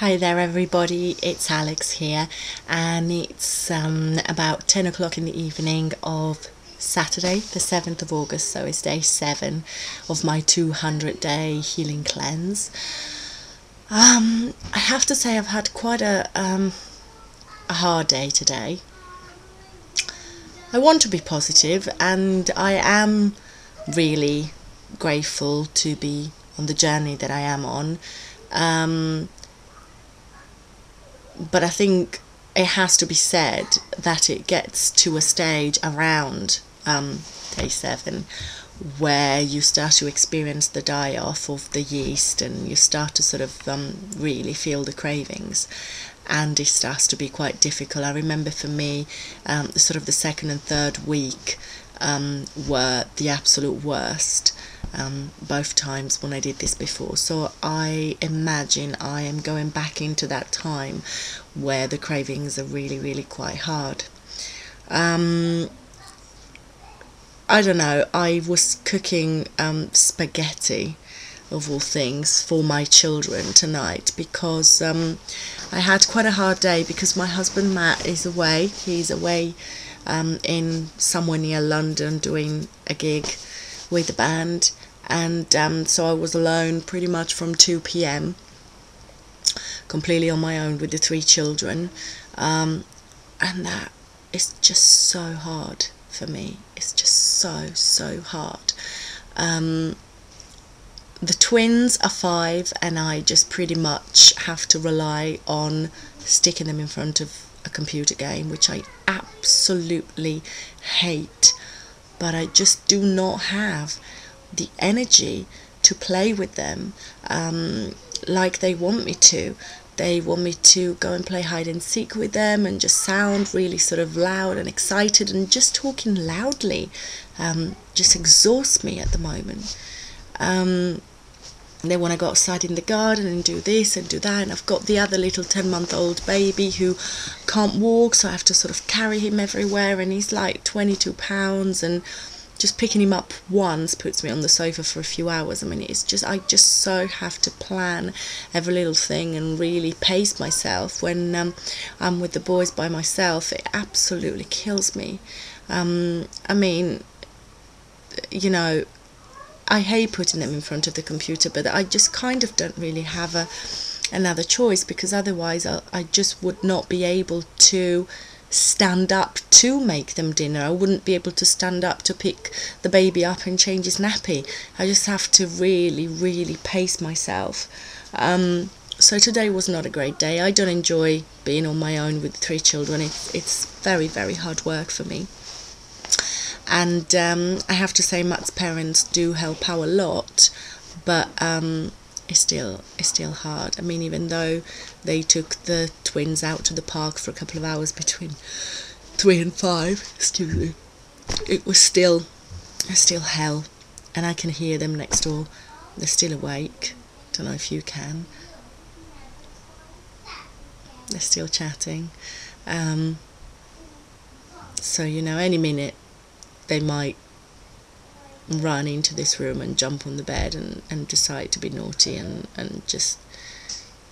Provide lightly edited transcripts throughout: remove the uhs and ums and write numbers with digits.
Hi there everybody, it's Alex here, and it's about 10 o'clock in the evening of Saturday the 7th of August, so it's day 7 of my 200-day healing cleanse. I have to say I've had quite a hard day today. I want to be positive, and I am really grateful to be on the journey that I am on. But I think it has to be said that it gets to a stage around day 7 where you start to experience the die-off of the yeast, and you start to sort of really feel the cravings, and it starts to be quite difficult. I remember for me sort of the second and third week were the absolute worst. Both times when I did this before, so I imagine I am going back into that time where the cravings are really quite hard. I don't know, I was cooking spaghetti of all things for my children tonight because I had quite a hard day because my husband Matt is away. He's away in somewhere near London doing a gig with the band, and so I was alone pretty much from 2 p.m. completely on my own with the 3 children, and that is just so hard for me. It's just so hard. The twins are 5, and I just pretty much have to rely on sticking them in front of a computer game, which I absolutely hate, but I just do not have the energy to play with them like they want me to. They want me to go and play hide and seek with them and just sound really sort of loud and excited, and just talking loudly just exhausts me at the moment. They want to go outside in the garden and do this and do that, and I've got the other little 10-month-old baby who can't walk, so I have to sort of carry him everywhere, and he's like 22 pounds, and just picking him up once puts me on the sofa for a few hours. I mean, it's just, I just so have to plan every little thing and really pace myself. When I'm with the boys by myself, it absolutely kills me. I mean, you know, I hate putting them in front of the computer, but I just kind of don't really have another choice, because otherwise I just would not be able to stand up to make them dinner. I wouldn't be able to stand up to pick the baby up and change his nappy. I just have to really pace myself. So today was not a great day. I don't enjoy being on my own with 3 children. It's very hard work for me. And I have to say Matt's parents do help out a lot, but it's still hard. I mean, even though they took the twins out to the park for a couple of hours between 3 and 5, excuse me, it was still hell, and I can hear them next door. They're still awake. Don't know if you can. They're still chatting. So, you know, any minute they might run into this room and jump on the bed and decide to be naughty, and just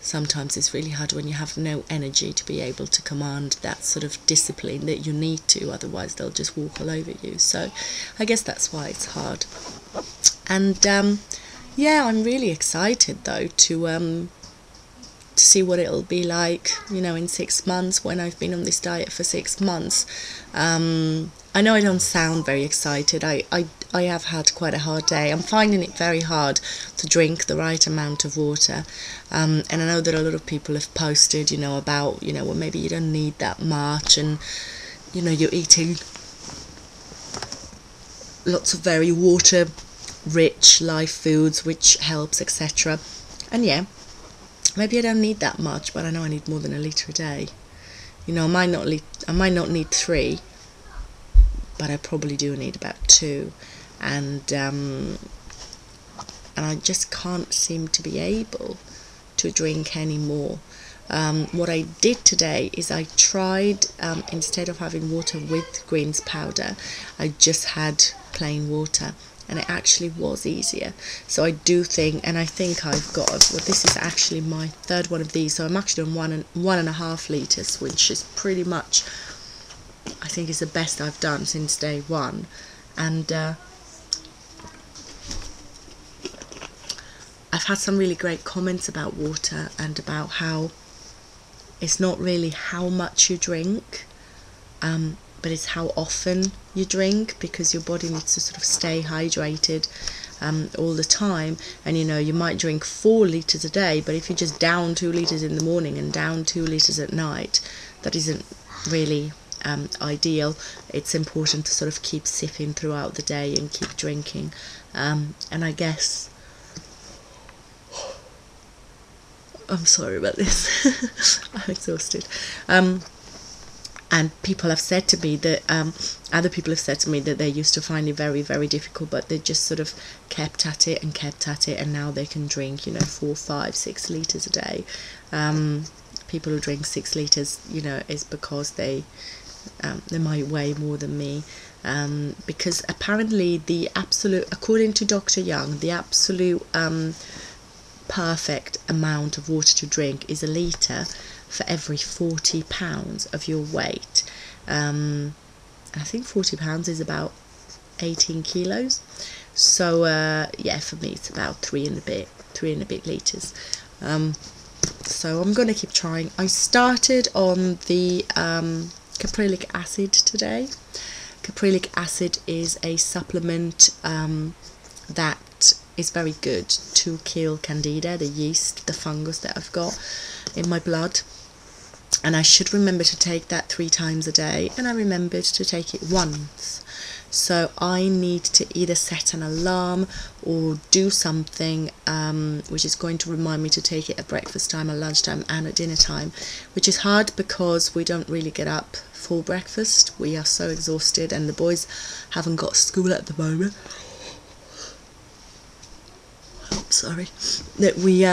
sometimes it's really hard when you have no energy to be able to command that sort of discipline that you need to, otherwise they'll just walk all over you. So I guess that's why it's hard. And yeah, I'm really excited though to see what it'll be like, you know, in 6 months, when I've been on this diet for 6 months. I know I don't sound very excited. I have had quite a hard day. I'm finding it very hard to drink the right amount of water. And I know that a lot of people have posted, you know, about, you know, well, maybe you don't need that much, and, you know, you're eating lots of very water-rich live foods, which helps, etc. And yeah, maybe I don't need that much, but I know I need more than a litre a day. You know, I might not need 3, but I probably do need about 2, and I just can't seem to be able to drink any more. What I did today is I tried, instead of having water with greens powder, I just had plain water, and it actually was easier. So I do think, and I think I've got, well, this is actually my third one of these, so I'm actually on 1.5 litres, which is pretty much, I think, is the best I've done since day one. And I've had some really great comments about water and about how it's not really how much you drink, but it's how often you drink, because your body needs to sort of stay hydrated all the time. And you might drink 4 litres a day, but if you just down 2 litres in the morning and down 2 litres at night, that isn't really ideal. It's important to sort of keep sipping throughout the day and keep drinking. And I guess, I'm sorry about this, I'm exhausted. And people have said to me that, other people have said to me that they used to find it very, very difficult, but they just sort of kept at it, and now they can drink, 4, 5, 6 litres a day. People who drink 6 litres, is because they might weigh more than me. Because apparently the absolute, according to Dr. Young, the absolute perfect amount of water to drink is 1 litre for every 40 pounds of your weight. I think 40 pounds is about 18 kilos. So yeah, for me it's about 3 and a bit litres. So I'm going to keep trying. I started on the caprylic acid today. Caprylic acid is a supplement that is very good to kill candida, the yeast, the fungus that I've got in my blood. And I should remember to take that 3 times a day, and I remembered to take it once. So I need to either set an alarm or do something which is going to remind me to take it at breakfast time, at lunchtime and at dinner time, which is hard because we don't really get up for breakfast. We are so exhausted, and the boys haven't got school at the moment. Sorry, that we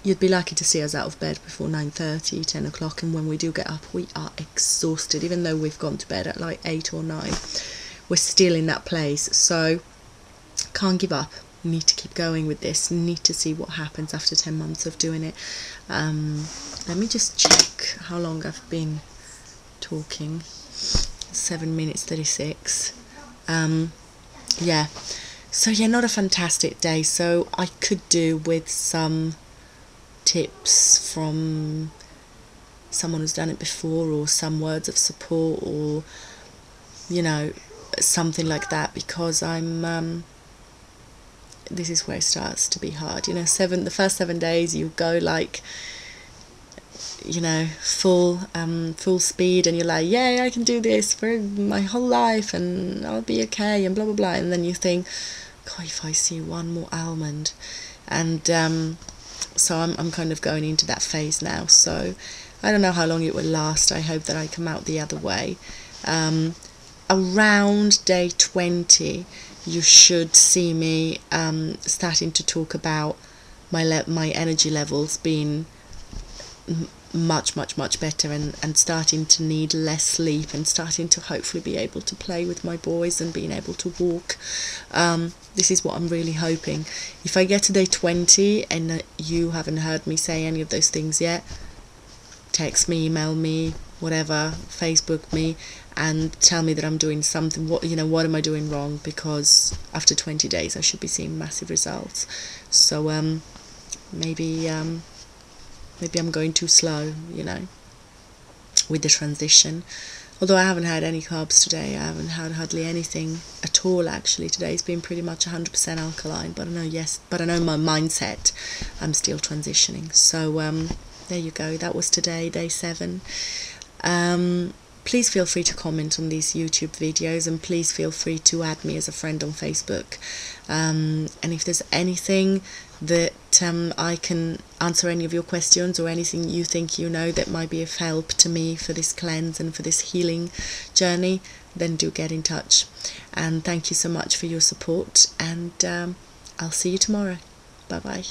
you'd be lucky to see us out of bed before 9:30, 10 o'clock, and when we do get up we are exhausted. Even though we've gone to bed at like 8 or 9, we're still in that place. So can't give up, need to keep going with this, need to see what happens after 10 months of doing it. Let me just check how long I've been talking. 7 minutes 36. Yeah. So yeah, not a fantastic day. So I could do with some tips from someone who's done it before, or some words of support, or something like that, because I'm this is where it starts to be hard. The first 7 days you go like full speed, and you're like, yay, I can do this for my whole life and I'll be okay and blah blah blah, and then you think, God, if I see one more almond. And so I'm kind of going into that phase now, so I don't know how long it will last. I hope that I come out the other way. Around day 20 you should see me starting to talk about my energy levels being much better, and starting to need less sleep, and starting to hopefully be able to play with my boys and being able to walk. This is what I'm really hoping. If I get to day 20 and you haven't heard me say any of those things yet, text me, email me, whatever, Facebook me, and tell me that I'm doing something. What am I doing wrong? Because after 20 days I should be seeing massive results. So maybe I'm going too slow, with the transition. Although I haven't had any carbs today, I haven't had hardly anything at all actually. Today's been pretty much 100% alkaline, but I know my mindset, I'm still transitioning. So there you go, that was today, day 7. Please feel free to comment on these YouTube videos, and please feel free to add me as a friend on Facebook. And if there's anything that I can answer any of your questions, or anything you think that might be of help to me for this cleanse and for this healing journey, then do get in touch. And thank you so much for your support, and I'll see you tomorrow. Bye bye.